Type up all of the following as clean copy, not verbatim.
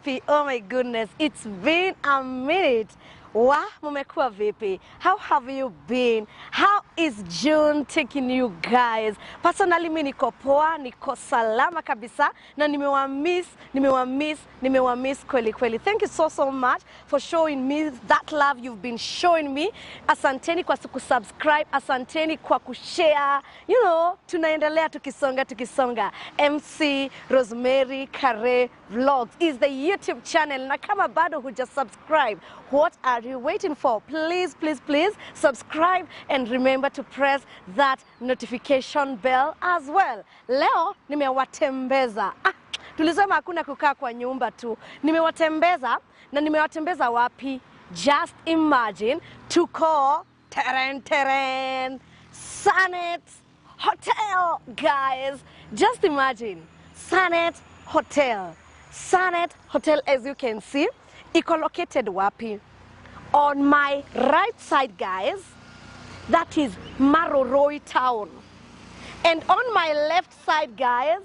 vipi? Oh my goodness, it's been a minute. Mumekuwa vipi? How have you been? How is June taking you guys? Personally, mimi niko poa, niko salama kabisa na nimewamiss kweli. Thank you so much for showing me that love you've been showing me. Asanteni kwa kusubscribe, asanteni kwa kushare. You know, tunaendelea tukisonga. MC Rosemary Kare Vlogs is the YouTube channel. Na kama bado huja subscribe, what are you waiting for? Please subscribe and remember to press that notification bell as well. Leo nimewatembeza. Tulisema hakuna kukaa kwa nyumba tu. Nimewatembeza na nimewatembeza wapi? Just imagine tuko Teren Sanet Hotel, guys. Just imagine Sanet Hotel. Sanet Hotel, as you can see, iko located wapi? On my right side, guys, that is Maroroi town. And on my left side, guys,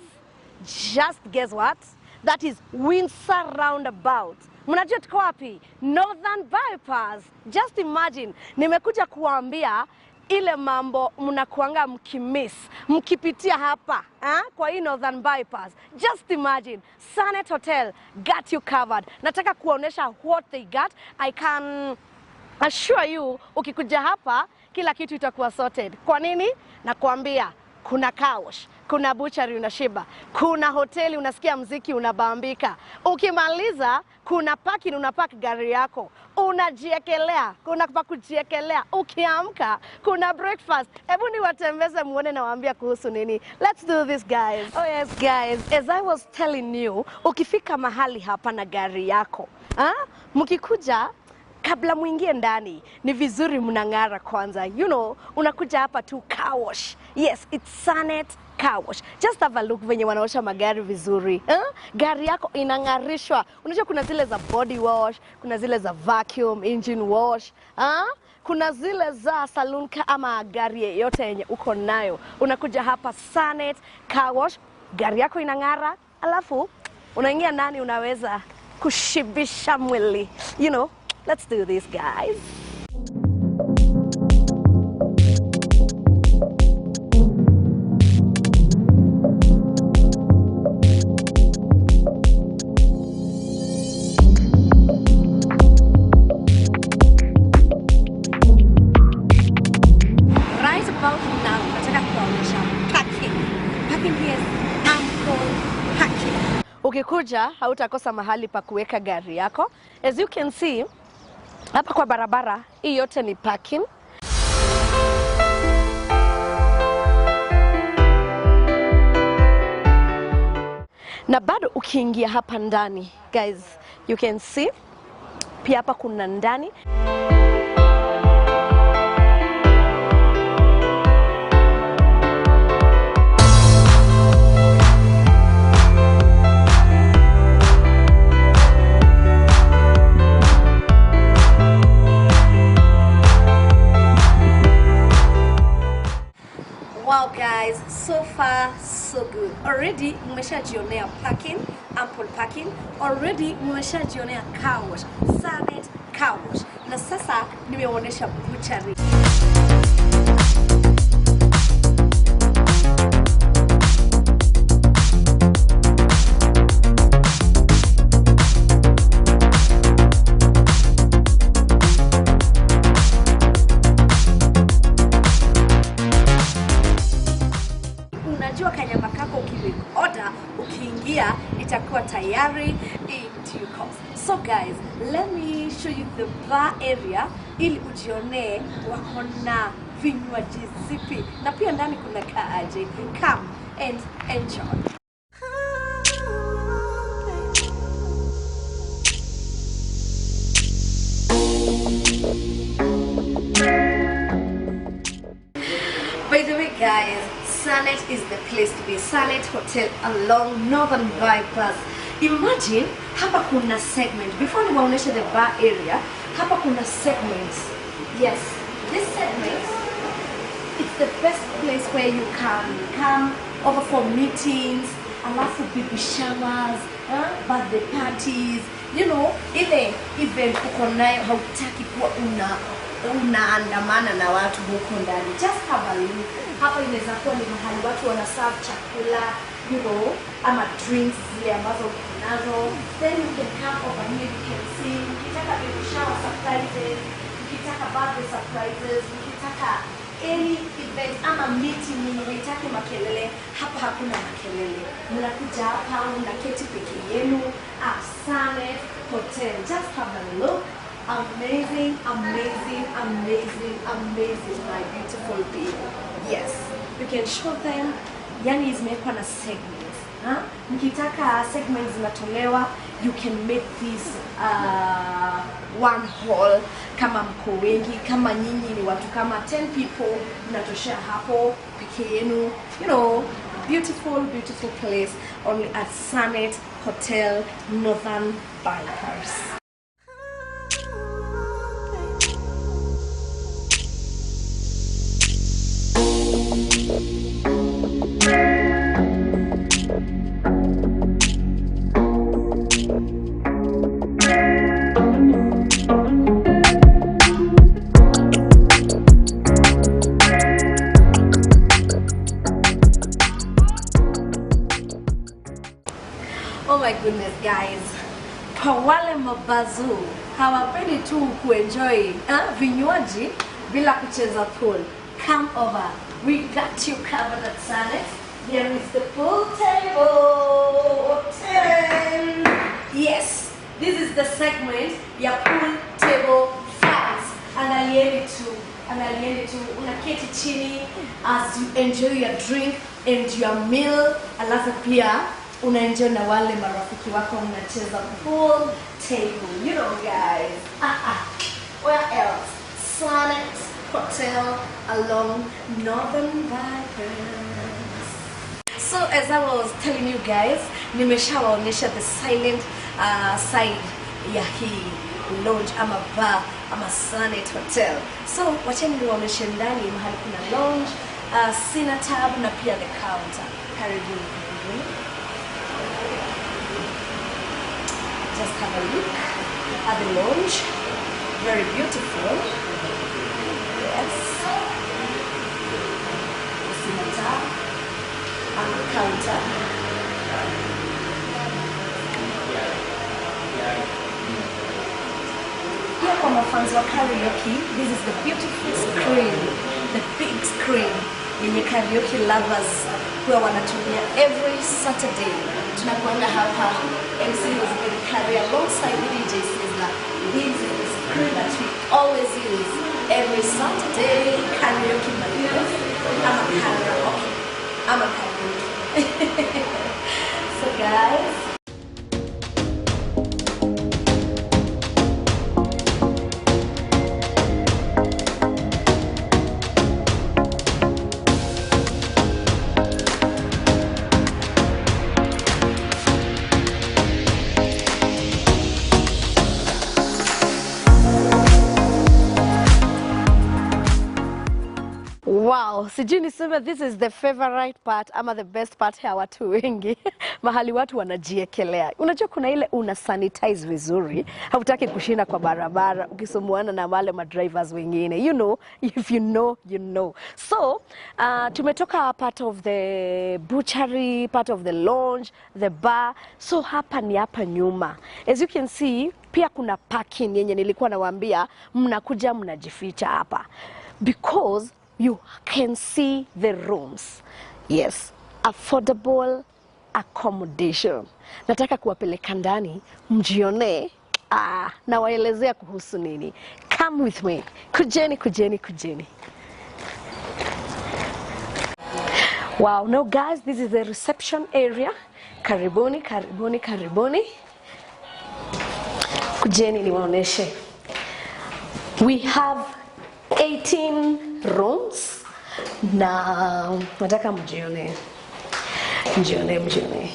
just guess what? That is Windsor roundabout. Mnajua tuko wapi? Northern bypass. Just imagine, nimekuja kuambia ile mambo mnakuanga mkimiss, mkipitia hapa, kwa hii Northern bypass. Just imagine, Sanet Hotel got you covered. Nataka kuonesha what they got. I can assure you, ukikuja hapa, kila kitu itakuwa sorted. Kwa nini? Nakuambia, kuna couch, kuna butchery unashiba, kuna hoteli unasikia mziki unabambika. Ukimaliza, kuna parking unapark gari yako, unajiekelea, kuna pa kujiekelea. Ukiamka, kuna breakfast. Hebu niwatembeze muone na waambia kuhusu nini. Let's do this, guys. Oh yes, guys, as I was telling you, ukifika mahali hapa na gari yako, mkikuja kabla muingie ndani, ni vizuri mnang'ara kwanza. You know, unakuja hapa tu car wash. Yes, it's Sanet car wash. Just have a look venye wanaosha magari vizuri. Gari yako inang'arishwa. Unajua kuna zile za body wash, kuna zile za vacuum, engine wash. Kuna zile za saloon ama gari yote yenye uko nayo. Unakuja hapa Sanet car wash, gari yako inang'ara, alafu unaingia ndani unaweza kushibisha mwili. You know, let's do this, guys. Right about now, nataka kuonyesha parking. Parking here is ample parking. Ukikuja, hautakosa mahali pa kuweka gari yako. As you can see, hapa kwa barabara, hii yote ni parking. Na bado ukiingia hapa ndani, guys, you can see, pia hapa kuna ndani. Wow, guys, so far so good. Already mmeshajionea parking, ample parking. Already mmeshajionea car wash, Sanet car wash. Na sasa nimeonyesha butchery. Unajua kanyama kako order ukiingia itakuwa tayari in due course. So guys, let me show you the bar area ili ujione wako na vinywaji zipi na pia ndani kuna kaaje. Come and enjoy. By the way, guys, Sanet is the place to be. Sanet Hotel along Northern bypass. Imagine, hapa kuna segment. Before niwaoneshe the bar area, hapa kuna segments. Yes, this segment, it's the best place where you can come over for meetings, alafu baby showers, birthday parties, you know, ile event uko nayo hautaki kuwa unaandamana na watu huko ndani. Just have a look. Hapa inaweza kuwa ni mahali watu wana serve chakula, you know, ama drinks zile ambazo uko nazo. Then you can come over here, you can see, ukitaka baby shower surprises, ukitaka birthday surprises, ukitaka any event ama meeting mnaitaki makelele, hapa hakuna makelele. Mnakuja hapa, mnaketi peke yenu at Sanet Hotel. Just have a look. Amazing, amazing, amazing, amazing, my beautiful people. Yes, you can show them. Yani zimekuwa na segments. Mkitaka segments zinatolewa, you can make this one hall. Kama mko wengi, kama nyinyi ni watu kama 10 people, mnatoshea hapo peke yenu. You know, beautiful, beautiful place only at Sanet Hotel, Northern Bypass. Oh my goodness guys, kwa wale mabazu hawapendi tu kuenjoy vinywaji bila kucheza pool, come over, we got you covered at Sanet. Here is the pool table. Yes, this is the segment ya pool table fights. Angalieni tu unaketi chini as you enjoy your drink and your meal, alafu pia unaenjoy na wale marafiki wako mnacheza pool table. You know guys, where else? Sanet Hotel along Northern Bypass. So as I was telling you guys, nimeshawaonyesha the silent side ya hii lounge ama bar ama Sanet Hotel. So wacheni niwaonyeshe ndani mahali kuna lounge, cine tab na pia the counter. Karibuni. Just have a look at the lounge. Very beautiful. Yes. The cine tab and the counter. Here for my fans of karaoke, this is the beautiful screen, the big screen yenye karaoke lovers huwa wanatumia every Saturday. Tunakuanga hapa, MC was going to carry alongside the DJ Sizzler. This is the screen that we always use every Saturday. Karaoke, my dears. I'm a karaoke. So guys, wow, sijui niseme this is the favorite part ama the best part ya watu wengi. Mahali watu wanajiekelea. Unajua kuna ile una sanitize vizuri, hautaki kushinda kwa barabara ukisumbuana na wale madrivers wengine. You know, if you know, you know. So, tumetoka part of the butchery, part of the lounge, the bar. So hapa ni hapa nyuma. As you can see, pia kuna parking yenye nilikuwa nawaambia mnakuja mnajificha hapa. Because you can see the rooms. Yes, affordable accommodation. Nataka kuwapeleka ndani mjione na waelezea kuhusu nini. Come with me. Kujeni, kujeni, kujeni. Wow, now guys, this is the reception area. Karibuni, karibuni, karibuni. Kujeni niwaoneshe. We have 18 rooms. Na nataka mjione. Mjione.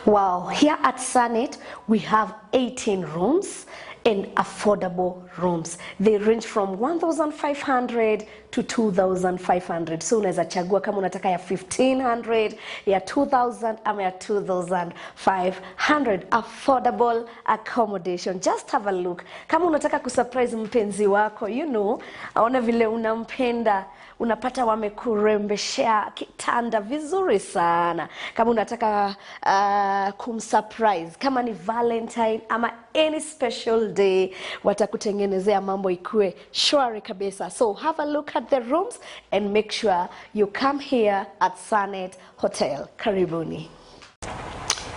Wow, here at Sanet we have 18 rooms and affordable rooms. They range from 1,500 to 2,500. So unaweza chagua kama unataka ya 1,500, ya 2,000 ama ya 2,500. Affordable accommodation. Just have a look. Kama unataka kusurprise mpenzi wako, you know, aone vile unampenda, unapata wamekurembeshea kitanda vizuri sana. Kama unataka kumsurprise, kama ni Valentine ama any special day, watakutengenezea mambo ikue shwari kabisa. So have a look at the rooms and make sure you come here at Sanet Hotel. Karibuni.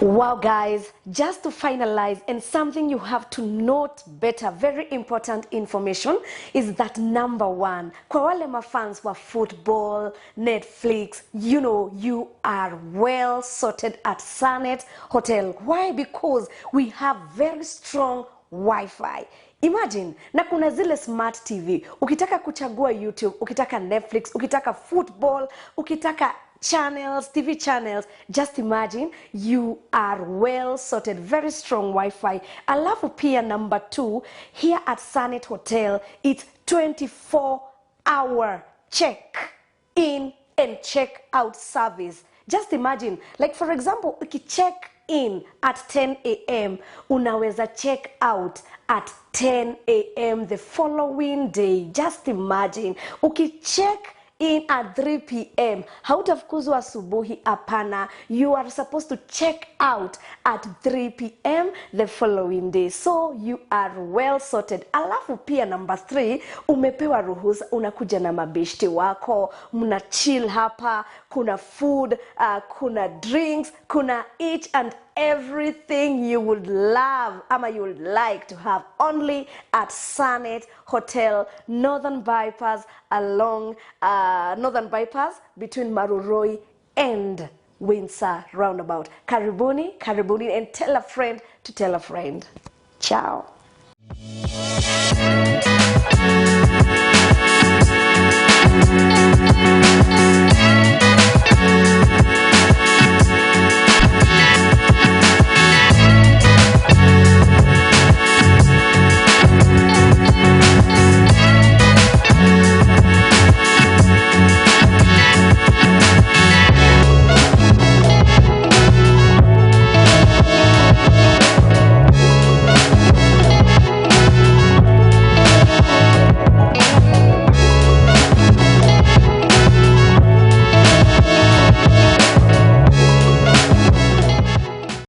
Wow guys, just to finalize, and something you have to note better, very important information, is that number one, kwa wale mafans wa football, Netflix, you know, you are well sorted at Sanet Hotel. Why? Because we have very strong Wi-Fi. Imagine, na kuna zile smart TV, ukitaka kuchagua YouTube, ukitaka Netflix, ukitaka football, ukitaka channels, TV channels, just imagine you are well sorted, very strong Wi-Fi. Alafu pia number two, here at Sanet Hotel, it's 24-hour check-in and check-out service. Just imagine, like for example, ukicheck in at 10 a.m., unaweza check out at 10 a.m. the following day. Just imagine, ukicheck in at 3 p.m. hautafukuzwa asubuhi, hapana. You are supposed to check out at 3 p.m. the following day. So you are well sorted. Alafu pia number 3, umepewa ruhusa, unakuja na mabeshte wako, muna chill hapa, kuna food, kuna drinks, kuna each and everything you would love ama you would like to have only at Sanet Hotel, Northern Bypass, along Northern Bypass between Maruroi and Windsor roundabout. Karibuni, karibuni, and tell a friend to tell a friend. Ciao.